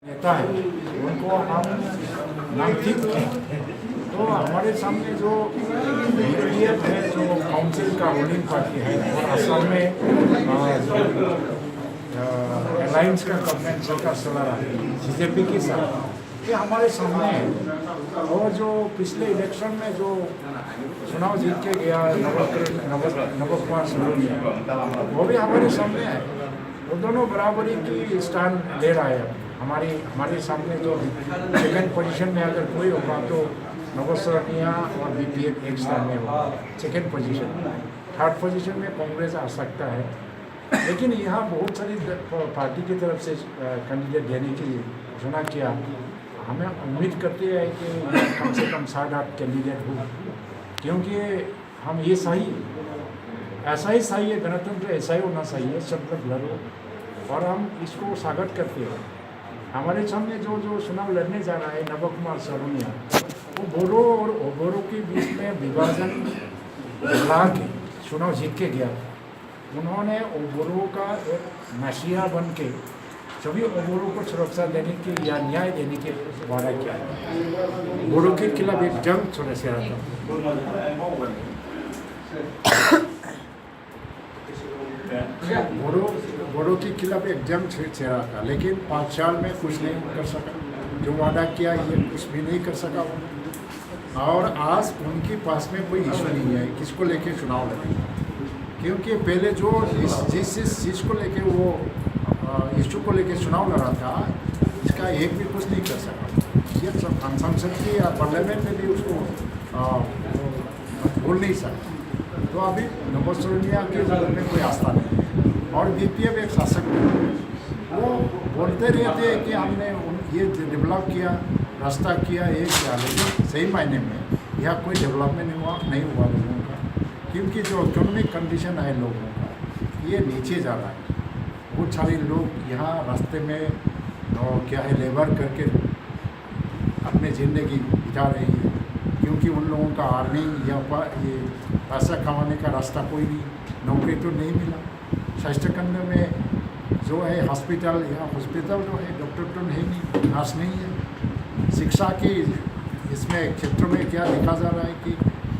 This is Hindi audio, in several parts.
नेता है उनको हम नामथिक हैं। तो हमारे सामने जो BPF है, जो काउंसिल का रूलिंग पार्टी है, और असम में अलायंस का गवर्नमेंट सरकार चला रहा है BJP के साथ, ये हमारे सामने है। और जो पिछले इलेक्शन में जो चुनाव जीत के गया नव कुमार सरोनिया, वो भी हमारे सामने है। वो दोनों बराबरी की स्टैंड ले रहा है। हमारे सामने जो सेकंड पोजीशन में अगर कोई होगा तो नव सरोनिया और BPF एक स्थान में होगा सेकंड पोजीशन में। थर्ड पोजीशन में कांग्रेस आ सकता है, लेकिन यहाँ बहुत सारी पार्टी की तरफ से कैंडिडेट देने की घोषणा किया। हमें उम्मीद करते हैं कि कम से कम 7-8 कैंडिडेट हो, क्योंकि हम ये सही ऐसा ही सही है, गणतंत्र ऐसा ही होना चाहिए, सब लोग लड़ो, और हम इसको स्वागत करते हैं। हमारे सामने जो चुनाव लड़ने जा रहा है नव कुमार सरोनिया, वो बोरो और ओबोरो के बीच में विभाजन ला के चुनाव जीत के गया। उन्होंने ओबोरो का एक नशिया बन के सभी ओबोरो को सुरक्षा देने के या न्याय देने के वादा किया। बोरो के खिलाफ एक जंग छोड़े से रहा था। बोरो के खिलाफ एक जंग छेड़ा था, लेकिन 5 साल में कुछ नहीं कर सका। जो वादा किया ये कुछ भी नहीं कर सका। और आज उनके पास में कोई इशू नहीं है किसको लेके चुनाव लड़ेंगे, क्योंकि पहले जो जिस चीज़ को लेके वो इशू को लेके चुनाव लड़ा था, इसका एक भी कुछ नहीं कर सका। ये संसद की या पार्लियामेंट में भी उसको बोल नहीं सकता। तो अभी नव सरोनिया के में कोई आस्था नहीं है। और BPF एक शासक है, वो बोलते रहते हैं कि हमने ये डेवलप किया, रास्ता किया, ये किया, लेकिन सही मायने में यहाँ कोई डेवलपमेंट नहीं हुआ लोगों का, क्योंकि जो इकोनॉमिक कंडीशन है लोगों का ये नीचे जा रहा है। बहुत सारे लोग यहाँ रास्ते में क्या है लेबर करके अपने ज़िंदगी बिता रहे हैं, क्योंकि उन लोगों का अर्निंग या ये पैसा कमाने का रास्ता कोई नहीं, नौकरी तो नहीं मिला। स्वास्थ्य केंद्र में जो है हॉस्पिटल जो है डॉक्टर तो नहीं, नर्स नहीं है। शिक्षा की इसमें क्षेत्र में क्या देखा जा रहा है कि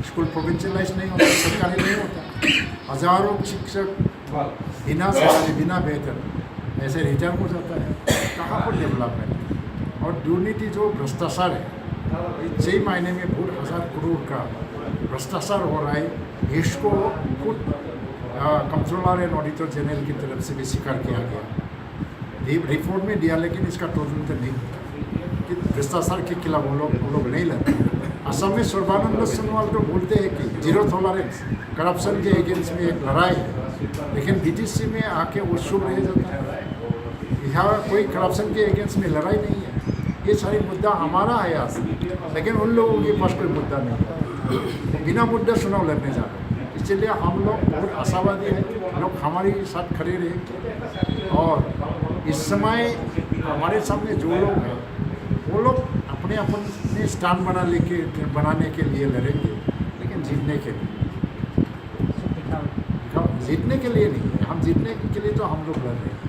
स्कूल प्रोविंशियलाइज नहीं होता, सरकारी नहीं होता। हज़ारों शिक्षक बिना सैलरी बिना वेतन ऐसे रिटायर हो जाता है। कहाँ पर डेवलपमेंट? और दुर्नीति जो भ्रष्टाचार है, सही मायने में बहुत 1000 करोड़ का भ्रष्टाचार हो रहा है। इसको खुद कंट्रोलर एंड ऑडिटर जनरल की तरफ से भी स्वीकार किया गया। रिपोर्ट में दिया, लेकिन इसका तोड़ने नहीं होता कि भ्रष्टाचार के खिलाफ वो लोग नहीं लड़ते। असम में सर्बानंद सोनोवाल तो बोलते हैं कि 0 टॉलरेंस करप्शन के अगेंस्ट में एक लड़ाई है, लेकिन BTC में आके वो शुभ रह जाता है। यहाँ कोई करप्शन के अगेंस्ट में लड़ाई नहीं है। ये सारी मुद्दा हमारा है आज, लेकिन उन लोगों के पास कोई मुद्दा नहीं है। बिना मुद्दा चुनाव लड़ने जा रहे हैं। इसलिए हम लोग बहुत आशावादी हैं, लोग हमारे साथ खड़े रहे। और इस समय हमारे सामने जो लोग हैं वो लोग अपने स्टैंड बनाने के लिए लड़ेंगे, लेकिन जीतने के लिए नहीं। हम जीतने के लिए तो हम लोग लड़ रहे हैं।